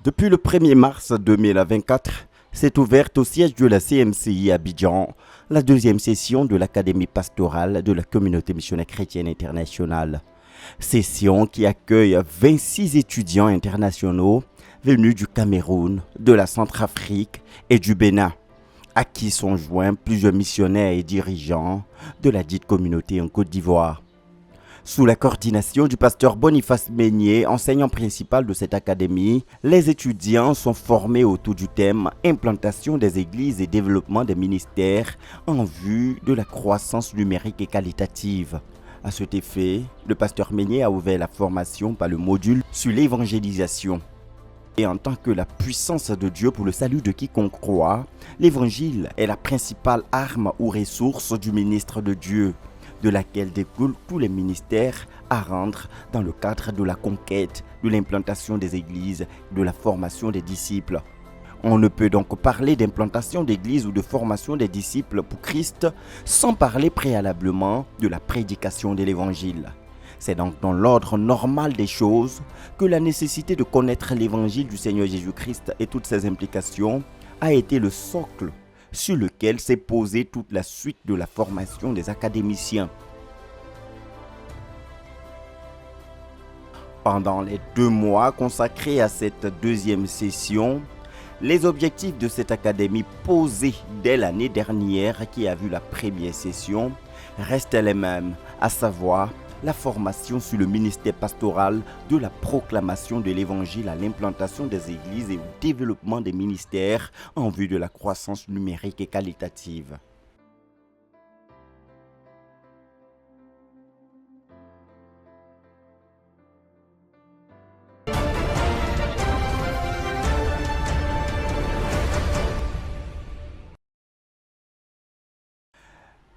Depuis le 1er mars 2024, s'est ouverte au siège de la CMCI Abidjan la deuxième session de l'Académie pastorale de la communauté missionnaire chrétienne internationale. Session qui accueille 26 étudiants internationaux venus du Cameroun, de la Centrafrique et du Bénin, à qui sont joints plusieurs missionnaires et dirigeants de la dite communauté en Côte d'Ivoire. Sous la coordination du pasteur Boniface Meignier, enseignant principal de cette académie, les étudiants sont formés autour du thème « Implantation des églises et développement des ministères en vue de la croissance numérique et qualitative ». À cet effet, le pasteur Meignier a ouvert la formation par le module sur l'évangélisation. Et en tant que la puissance de Dieu pour le salut de quiconque croit, l'évangile est la principale arme ou ressource du ministre de Dieu, de laquelle découlent tous les ministères à rendre dans le cadre de la conquête, de l'implantation des églises, de la formation des disciples. On ne peut donc parler d'implantation d'église ou de formation des disciples pour Christ sans parler préalablement de la prédication de l'évangile. C'est donc dans l'ordre normal des choses que la nécessité de connaître l'évangile du Seigneur Jésus-Christ et toutes ses implications a été le socle sur lequel s'est posée toute la suite de la formation des académiciens. Pendant les 2 mois consacrés à cette deuxième session, les objectifs de cette académie posés dès l'année dernière qui a vu la première session restent les mêmes, à savoir la formation sur le ministère pastoral, de la proclamation de l'évangile à l'implantation des églises et au développement des ministères en vue de la croissance numérique et qualitative.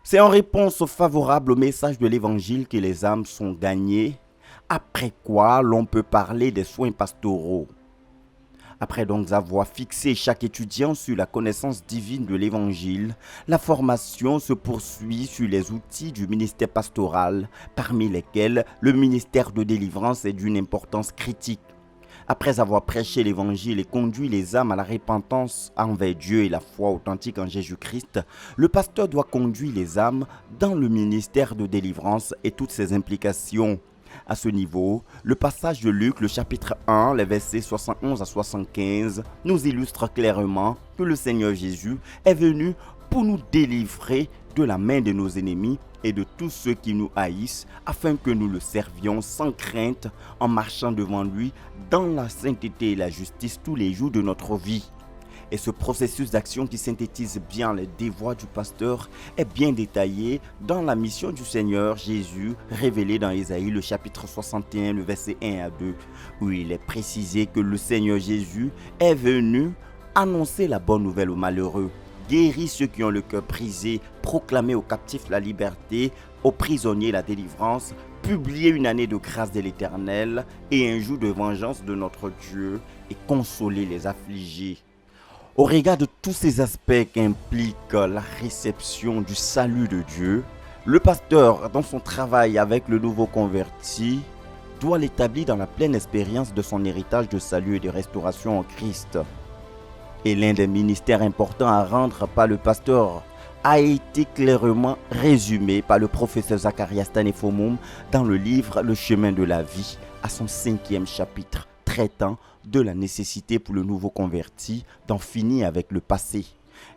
C'est en réponse favorable au message de l'évangile que les âmes sont gagnées, après quoi l'on peut parler des soins pastoraux. Après donc avoir fixé chaque étudiant sur la connaissance divine de l'évangile, la formation se poursuit sur les outils du ministère pastoral, parmi lesquels le ministère de délivrance est d'une importance critique. Après avoir prêché l'évangile et conduit les âmes à la repentance envers Dieu et la foi authentique en Jésus-Christ, le pasteur doit conduire les âmes dans le ministère de délivrance et toutes ses implications. À ce niveau, le passage de Luc, le chapitre 1, les versets 71 à 75, nous illustre clairement que le Seigneur Jésus est venu pour nous délivrer de la main de nos ennemis et de tous ceux qui nous haïssent, afin que nous le servions sans crainte en marchant devant lui dans la sainteté et la justice tous les jours de notre vie. Et ce processus d'action qui synthétise bien les devoirs du pasteur est bien détaillé dans la mission du Seigneur Jésus révélée dans Ésaïe le chapitre 61, le verset 1 à 2, où il est précisé que le Seigneur Jésus est venu annoncer la bonne nouvelle aux malheureux, guérir ceux qui ont le cœur brisé, proclamer aux captifs la liberté, aux prisonniers la délivrance, publier une année de grâce de l'Éternel et un jour de vengeance de notre Dieu et consoler les affligés. Au regard de tous ces aspects qu'implique la réception du salut de Dieu, le pasteur, dans son travail avec le nouveau converti, doit l'établir dans la pleine expérience de son héritage de salut et de restauration en Christ. Et l'un des ministères importants à rendre par le pasteur a été clairement résumé par le professeur Zacharias Tanefomoum dans le livre Le chemin de la vie, à son 5e chapitre, traitant de la nécessité pour le nouveau converti d'en finir avec le passé.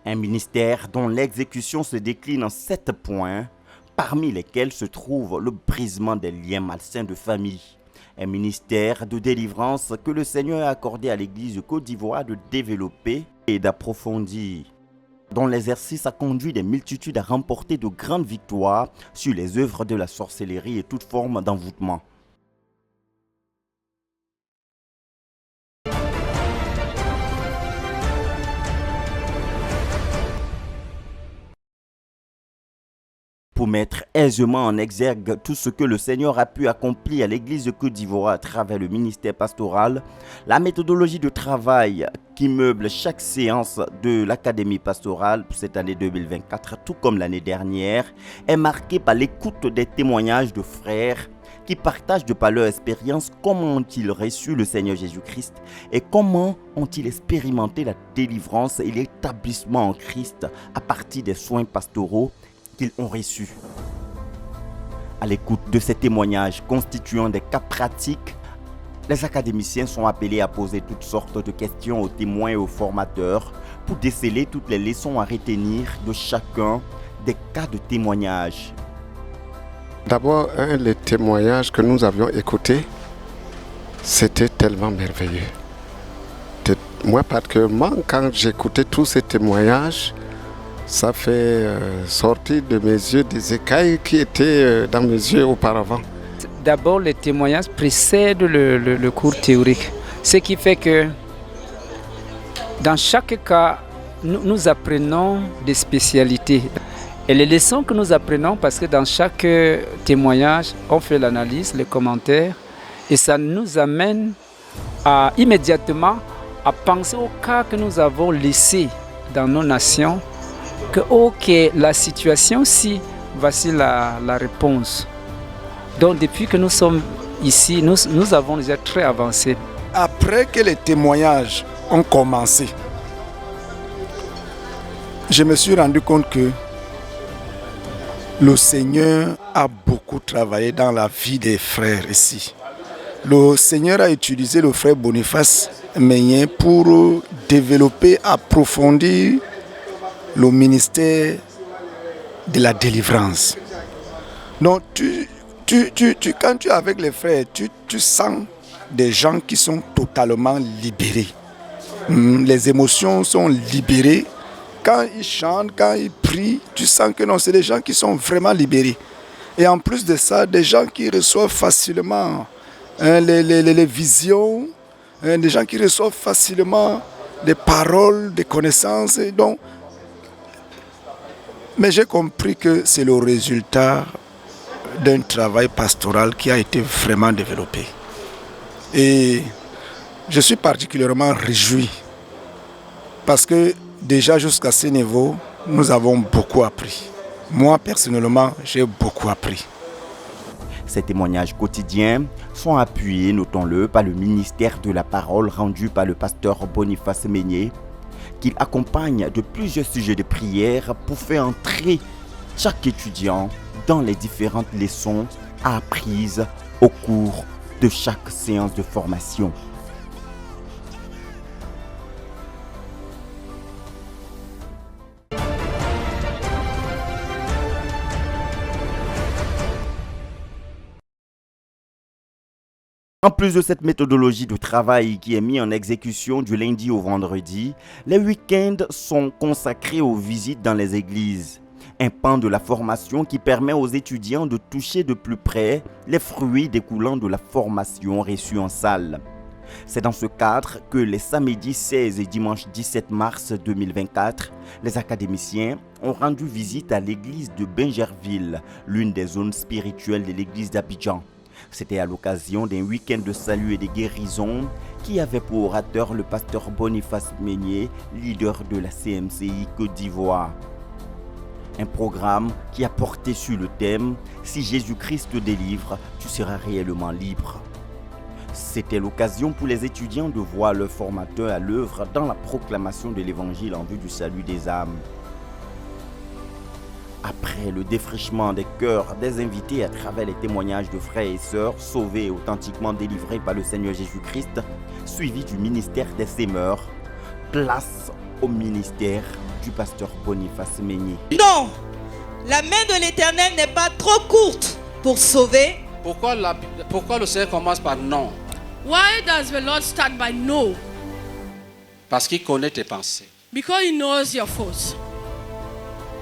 Un ministère dont l'exécution se décline en 7 points, parmi lesquels se trouve le brisement des liens malsains de famille. Un ministère de délivrance que le Seigneur a accordé à l'Église de Côte d'Ivoire de développer et d'approfondir, dont l'exercice a conduit des multitudes à remporter de grandes victoires sur les œuvres de la sorcellerie et toute forme d'envoûtement. Pour mettre aisément en exergue tout ce que le Seigneur a pu accomplir à l'Église de Côte d'Ivoire à travers le ministère pastoral, la méthodologie de travail qui meuble chaque séance de l'Académie pastorale pour cette année 2024, tout comme l'année dernière, est marquée par l'écoute des témoignages de frères qui partagent de par leur expérience comment ont-ils reçu le Seigneur Jésus-Christ et comment ont-ils expérimenté la délivrance et l'établissement en Christ à partir des soins pastoraux qu'ils ont reçus. À l'écoute de ces témoignages constituant des cas pratiques, les académiciens sont appelés à poser toutes sortes de questions aux témoins et aux formateurs pour déceler toutes les leçons à retenir de chacun des cas de témoignage. D'abord, les témoignages que nous avions écoutés, c'était tellement merveilleux. Moi, particulièrement, quand j'écoutais tous ces témoignages, ça fait sortir de mes yeux des écailles qui étaient dans mes yeux auparavant. D'abord, les témoignages précèdent le cours théorique. Ce qui fait que dans chaque cas, nous apprenons des spécialités. Et les leçons que nous apprenons, parce que dans chaque témoignage, on fait l'analyse, les commentaires, et ça nous amène immédiatement à penser aux cas que nous avons laissés dans nos nations, que ok, la situation, si, voici la réponse. Donc depuis que nous sommes ici, nous avons déjà très avancé. Après que les témoignages ont commencé, je me suis rendu compte que le Seigneur a beaucoup travaillé dans la vie des frères ici. Le Seigneur a utilisé le frère Boniface Meignet pour développer, approfondir le ministère de la délivrance. Donc, quand tu es avec les frères, tu sens des gens qui sont totalement libérés. Les émotions sont libérées. Quand ils chantent, quand ils prient, tu sens que non, c'est des gens qui sont vraiment libérés. Et en plus de ça, des gens qui reçoivent facilement les visions, des gens qui reçoivent facilement des paroles, des connaissances. Et donc, mais j'ai compris que c'est le résultat d'un travail pastoral qui a été vraiment développé. Et je suis particulièrement réjoui parce que déjà jusqu'à ce niveau, nous avons beaucoup appris. Moi, personnellement, j'ai beaucoup appris. Ces témoignages quotidiens sont appuyés, notons-le, par le ministère de la parole rendu par le pasteur Boniface Meignet, qu'il accompagne de plusieurs sujets de prière pour faire entrer chaque étudiant dans les différentes leçons apprises au cours de chaque séance de formation. En plus de cette méthodologie de travail qui est mise en exécution du lundi au vendredi, les week-ends sont consacrés aux visites dans les églises. Un pan de la formation qui permet aux étudiants de toucher de plus près les fruits découlant de la formation reçue en salle. C'est dans ce cadre que les samedis 16 et dimanche 17 mars 2024, les académiciens ont rendu visite à l'église de Bingerville, l'une des zones spirituelles de l'église d'Abidjan. C'était à l'occasion d'un week-end de salut et de guérison qui avait pour orateur le pasteur Boniface Meignet, leader de la CMCI Côte d'Ivoire. Un programme qui a porté sur le thème « Si Jésus-Christ te délivre, tu seras réellement libre ». C'était l'occasion pour les étudiants de voir leur formateur à l'œuvre dans la proclamation de l'évangile en vue du salut des âmes. Après le défrichement des cœurs des invités à travers les témoignages de frères et sœurs sauvés et authentiquement délivrés par le Seigneur Jésus-Christ, suivi du ministère des Semeurs, place au ministère du pasteur Boniface Meignet. Non, la main de l'Éternel n'est pas trop courte pour sauver. Pourquoi le Seigneur commence par non? Why does the Lord start by no? Parce qu'il connaît tes pensées. Because he knows your thoughts.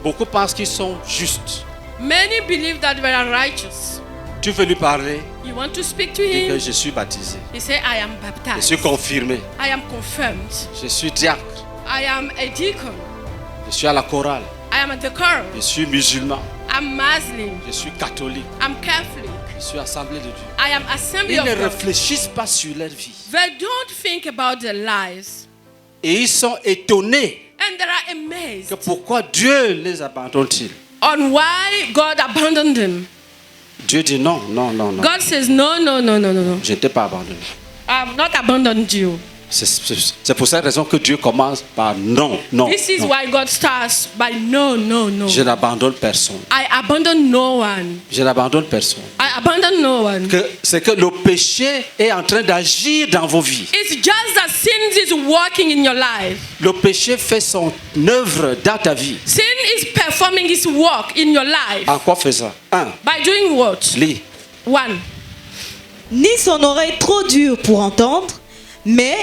Beaucoup pensent qu'ils sont justes. Many believe that they are righteous. Tu veux lui parler? You want to speak to Et que him? je suis baptisé. He say, I am Je baptized. suis confirmé. I am confirmed. Je suis diacre. I am a deacon. Je suis à la chorale. I am at the choir. Je suis musulman. I'm Muslim. Je suis catholique. I'm Catholic. Je suis assemblée de Dieu. I am Assembly Ils of ne God. réfléchissent pas sur leur vie. They don't think about their lives. Et ils sont étonnés And they are amazed que pourquoi Dieu les abandonne-t-il. on why God abandoned them. Dieu dit non, non, non, non. God says, no, no, no, no, no, no. Je ne t'ai pas abandonné. I have not abandoned you. C'est pour cette raison que Dieu commence par non, non. This is non. why God starts by no, no, no. Je n'abandonne personne. I abandon no one. Je n'abandonne personne. I abandon no one. C'est que le péché est en train d'agir dans vos vies. It's just that sin is working in your life. Le péché fait son œuvre dans ta vie. Sin is performing its work in your life. En quoi faisant? 1. By doing what? Lis. 1. Ni son oreille trop dure pour entendre, mais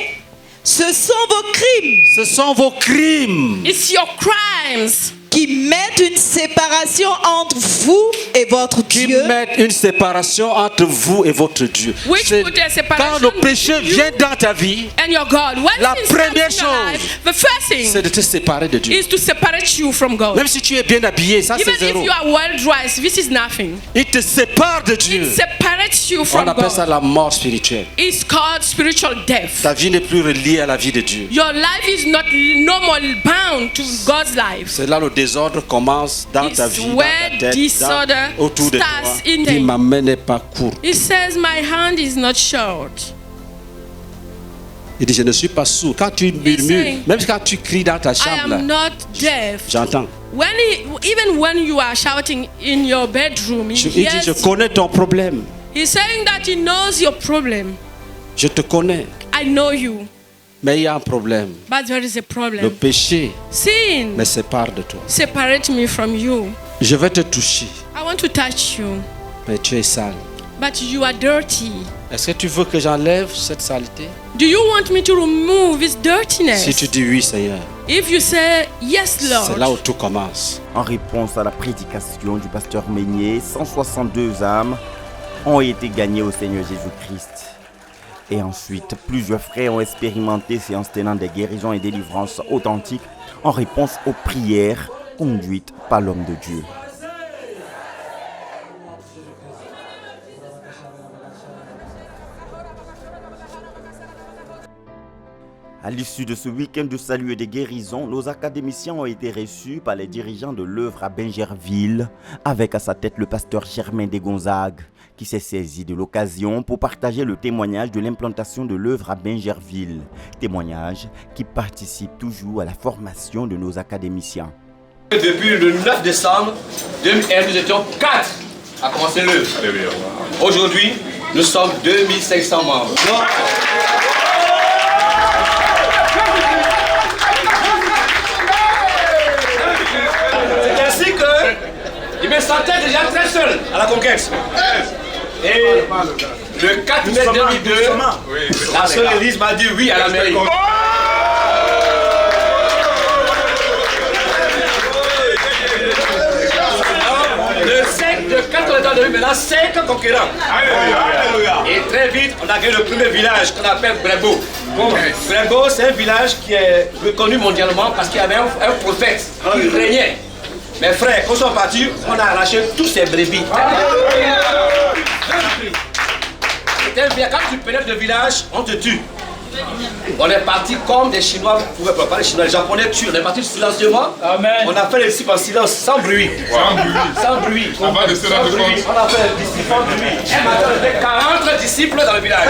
ce sont vos crimes Ce sont vos crimes It's your crimes qui mettent une séparation entre vous et votre qui Dieu. mettent une séparation entre vous et votre Dieu. Which C'est put a separation quand le péché between you vient dans ta vie, and your God. When la sin première starts in your chose, life, the first c'est thing de te séparer de Dieu. is to separate you from God. Même si tu es bien habillé, ça Even c'est if zéro. you are well dressed, this is nothing. Il te sépare de Dieu. It separates you On from appelle ça God. la mort spirituelle. It's called spiritual death. Ta vie n'est plus reliée à la vie de Dieu. Your life is not no more bound to God's life. C'est là le désordre commence dans ta It's vie, dans where ta tête, disorder autour de toi. starts in Dis, them. ma main n'est pas courte. It says, my hand is not short. Il dit, je ne suis pas sourd. Quand tu murmures, saying, même quand tu cries dans ta I chambre, là, am not deaf. j'entends. Even when you are shouting in your bedroom, he Il dit, hears je connais ton problème. He's saying that he knows your problem. Je te connais. I know you, Mais il y a un problème. but there is a Le problem. péché Sin me sépare de toi. separate me from you. Je vais te toucher, I want to touch you, mais tu es sale. but you are dirty. Est-ce que tu veux que j'enlève cette saleté? Do you want me to remove this dirtiness? Si tu dis oui, Seigneur, If you say yes, c'est là où Lord, tout commence. En réponse à la prédication du pasteur Meignier, 162 âmes ont été gagnées au Seigneur Jésus-Christ. Et ensuite, plusieurs frères ont expérimenté séances tenant des guérisons et délivrances authentiques en réponse aux prières conduites par l'homme de Dieu. À l'issue de ce week-end de salut et de guérison, nos académiciens ont été reçus par les dirigeants de l'œuvre à Bingerville, avec à sa tête le pasteur Germain Desgonzagues, qui s'est saisi de l'occasion pour partager le témoignage de l'implantation de l'œuvre à Bingerville. Témoignage qui participe toujours à la formation de nos académiciens. Depuis le 9 décembre 2001, nous étions 4 à commencer l'œuvre. Aujourd'hui, nous sommes 2500 membres. C'est ainsi que je me sentais déjà très seul à la conquête. Et le 4 mai 2002, la sœur Élise m'a dit oui à la mairie. Le 5 de 4 on est en demi, maintenant 5 concurrents. Et très vite, on a gagné le premier village qu'on appelle Brébeau. Brébeau, c'est un village qui est reconnu mondialement parce qu'il y avait un prophète qui régnait. Mes frères, quand ils sont partis, on a arraché tous ces brebis. Quand tu pénètres le village, on te tue. On est parti comme des Chinois, vous pouvez pas les Chinois, les Japonais tuent. On est parti silencieusement. Amen. On a fait les disciples en silence, sans bruit. Sans bruit. Avant de se rendre compte. On a fait les disciples sans bruit. Un matin, on avait 40 disciples dans le village.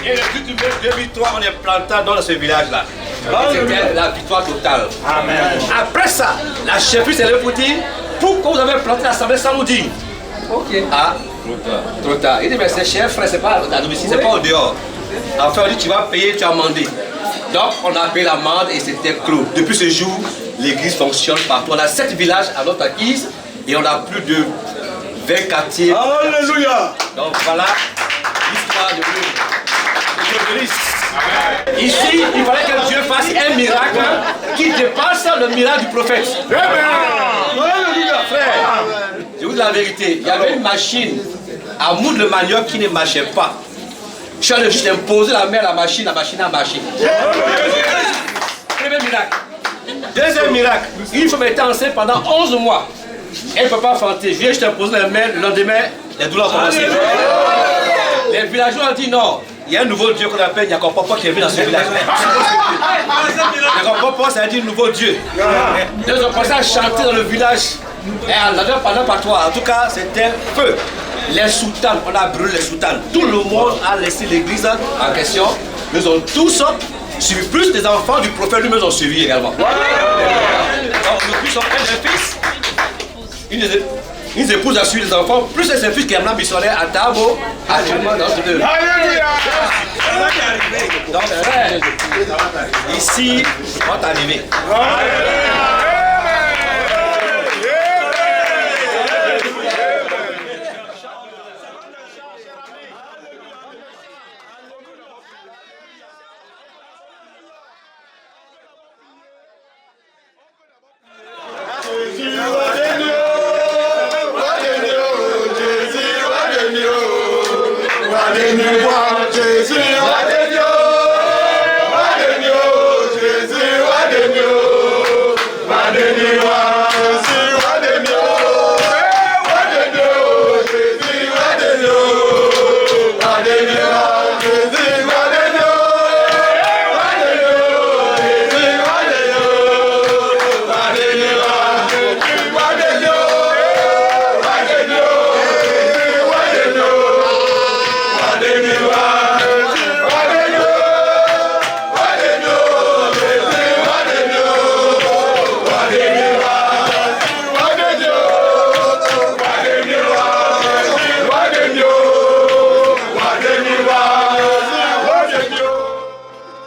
Et le but du mai 2003, on est planté dans ce village-là. C'était la victoire totale. Amen. Après ça, la chefferie s'est levée pour dire pourquoi vous avez planté l'assemblée sans nous dire. Ok. Ah, trop tard. Il dit mais c'est cher, frère, c'est pas à domicile, c'est pas au dehors. Enfin, on dit tu vas payer, tu as amendé. Donc, on a payé l'amende et c'était clos. Depuis ce jour, l'église fonctionne partout. On a 7 villages à notre acquise et on a plus de 20 quartiers. Alléluia! Donc voilà l'histoire de l'église. Ici, il fallait que Dieu fasse un miracle qui dépasse le miracle du prophète. Alléluia, frère. Je vous dis la vérité, il y avait une machine à moudre le manioc qui ne marchait pas. Je suis allé juste imposer la main à la machine a marché. Premier miracle. Deuxième miracle, une femme était enceinte pendant 11 mois. Elle ne peut pas fanter. Je viens juste imposer la main, le lendemain, les douleurs ont commencé. Les villageois ont dit non. Il y a un nouveau Dieu qu'on appelle Jacob Papa qui est venu dans ce village. Jacob Papa, ça veut dire nouveau Dieu. Ils ont commencé à chanter dans le village Et la pendant par toi, en tout cas, c'était feu. Les soutanes, on a brûlé les soutanes. Tout le monde a laissé l'église en question. Nous ont tous suivi, plus des enfants du prophète lui-même ont suivi également. Donc nous plus sommes un fils. Une épouse a suivi les enfants, plus les fils qui amènent missionnaire à Tabo, actuellement dans ce deux. Donc frère, ici, on est arrivé.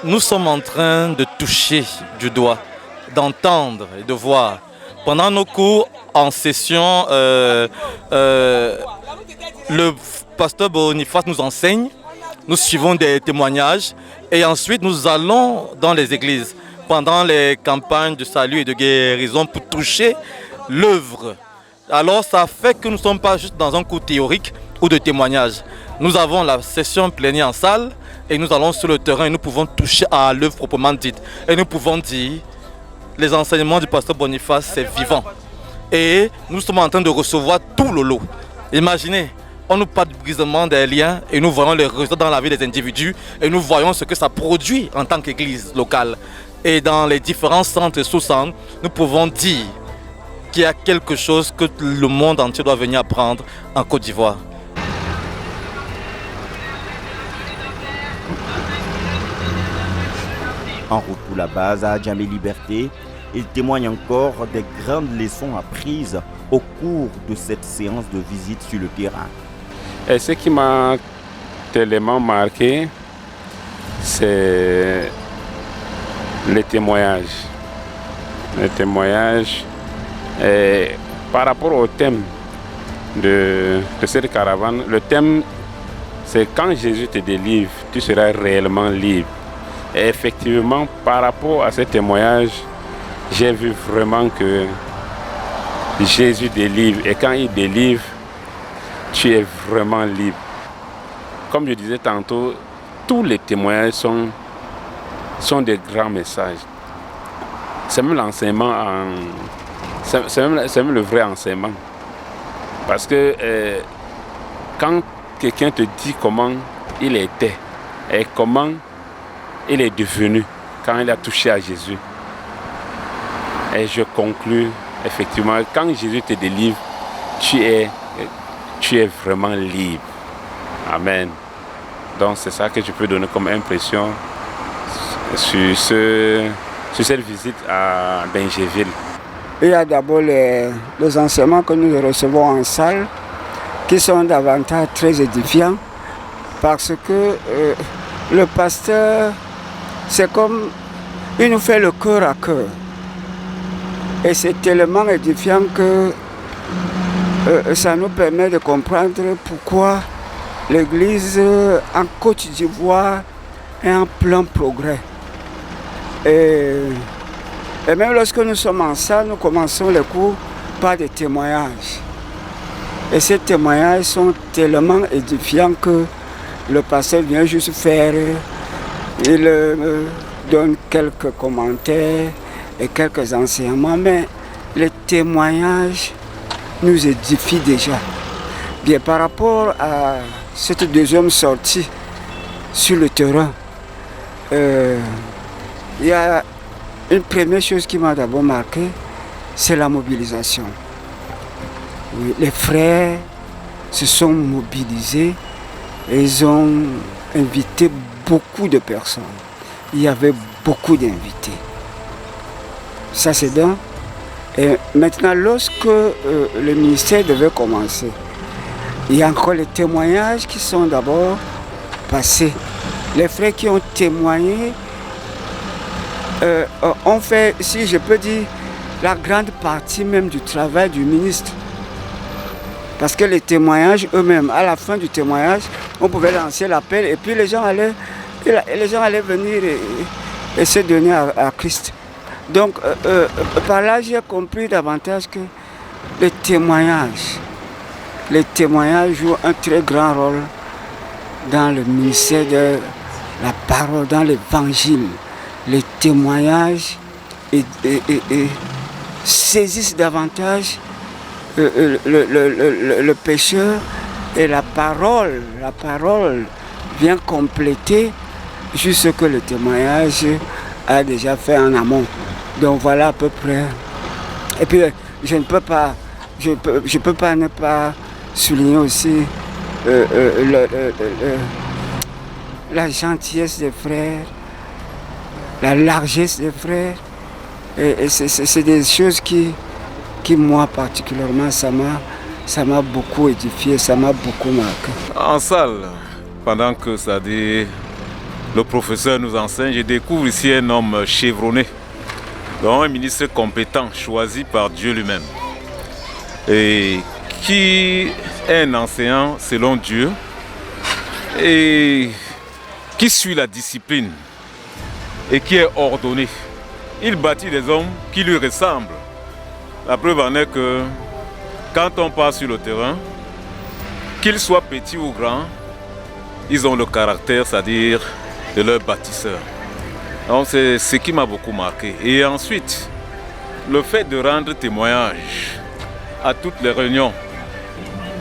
Nous sommes en train de toucher du doigt, d'entendre et de voir. Pendant nos cours en session, le pasteur Boniface nous enseigne, nous suivons des témoignages et ensuite nous allons dans les églises pendant les campagnes de salut et de guérison pour toucher l'œuvre. Alors ça fait que nous ne sommes pas juste dans un cours théorique ou de témoignage. Nous avons la session plénière en salle et nous allons sur le terrain et nous pouvons toucher à l'œuvre proprement dite. Et nous pouvons dire, les enseignements du pasteur Boniface, c'est vivant. Et nous sommes en train de recevoir tout le lot. Imaginez, on nous parle du brisement des liens et nous voyons les résultats dans la vie des individus et nous voyons ce que ça produit en tant qu'église locale. Et dans les différents centres et sous-centres, nous pouvons dire qu'il y a quelque chose que le monde entier doit venir apprendre en Côte d'Ivoire. En route pour la base à Djamé Liberté, il témoigne encore des grandes leçons apprises au cours de cette séance de visite sur le terrain. Et ce qui m'a tellement marqué, c'est les témoignages. Les témoignages par rapport au thème de cette caravane. Le thème, c'est quand Jésus te délivre, tu seras réellement libre. Et effectivement, par rapport à ce témoignage, j'ai vu vraiment que Jésus délivre. Et quand il délivre, tu es vraiment libre. Comme je disais tantôt, tous les témoignages sont des grands messages. C'est même l'enseignement, c'est même le vrai enseignement. Parce que quand quelqu'un te dit comment il était et comment il est devenu quand il a touché à Jésus. Et je conclus, effectivement, quand Jésus te délivre, tu es vraiment libre. Amen. Donc c'est ça que je peux donner comme impression sur cette visite à Benjéville. Il y a d'abord les enseignements que nous recevons en salle qui sont davantage très édifiants parce que le pasteur, c'est comme il nous fait le cœur à cœur. Et c'est tellement édifiant que ça nous permet de comprendre pourquoi l'Église en Côte d'Ivoire est en plein progrès. Et même lorsque nous sommes en salle, nous commençons les cours par des témoignages. Et ces témoignages sont tellement édifiants que le pasteur vient juste faire, il donne quelques commentaires et quelques enseignements, mais les témoignages nous édifient déjà. Bien, par rapport à cette deuxième sortie sur le terrain, il y a une première chose qui m'a d'abord marqué, c'est la mobilisation. Oui, les frères se sont mobilisés et ils ont invité beaucoup de personnes. Il y avait beaucoup d'invités. Ça c'est d'un. Et maintenant, lorsque le ministère devait commencer, il y a encore les témoignages qui sont d'abord passés. Les frères qui ont témoigné ont fait, si je peux dire, la grande partie même du travail du ministre. Parce que les témoignages eux-mêmes, à la fin du témoignage, on pouvait lancer l'appel et puis les gens allaient venir et se donner à Christ. Donc par là, j'ai compris davantage que les témoignages jouent un très grand rôle dans le ministère de la parole, dans l'évangile. Les témoignages saisissent davantage le pécheur et la parole vient compléter juste ce que le témoignage a déjà fait en amont. Donc voilà à peu près. Et puis je ne peux pas ne pas souligner aussi la gentillesse des frères, la largesse des frères. Et c'est des choses qui moi particulièrement, ça m'a beaucoup édifié, ça m'a beaucoup marqué. En salle, pendant que ça dit, le professeur nous enseigne, je découvre ici un homme chevronné, donc un ministre compétent, choisi par Dieu lui-même, et qui est un enseignant selon Dieu, et qui suit la discipline, et qui est ordonné. Il bâtit des hommes qui lui ressemblent. La preuve en est que quand on part sur le terrain, qu'ils soient petits ou grands, ils ont le caractère, c'est-à-dire de leur bâtisseur. Donc c'est ce qui m'a beaucoup marqué. Et ensuite, le fait de rendre témoignage à toutes les réunions,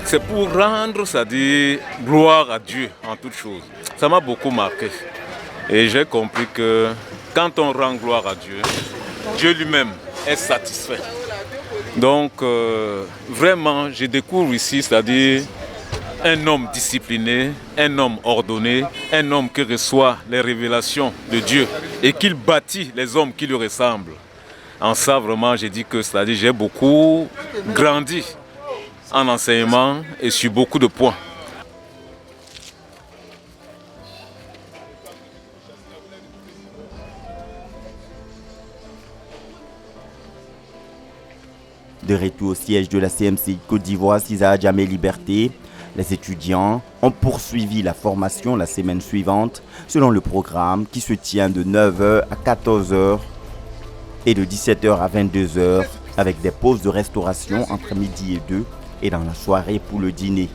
c'est pour rendre, c'est-à-dire gloire à Dieu en toutes choses. Ça m'a beaucoup marqué. Et j'ai compris que quand on rend gloire à Dieu, Dieu lui-même est satisfait. Donc vraiment, je découvre ici, c'est-à-dire un homme discipliné, un homme ordonné, un homme qui reçoit les révélations de Dieu et qui bâtit les hommes qui lui ressemblent. En ça, vraiment, j'ai dit que, c'est-à-dire, j'ai beaucoup grandi en enseignement et sur beaucoup de points. De retour au siège de la CMCI Côte d'Ivoire, Cisa Djamé Liberté, les étudiants ont poursuivi la formation la semaine suivante selon le programme qui se tient de 9h à 14h et de 17h à 22h avec des pauses de restauration entre midi et 2 et dans la soirée pour le dîner.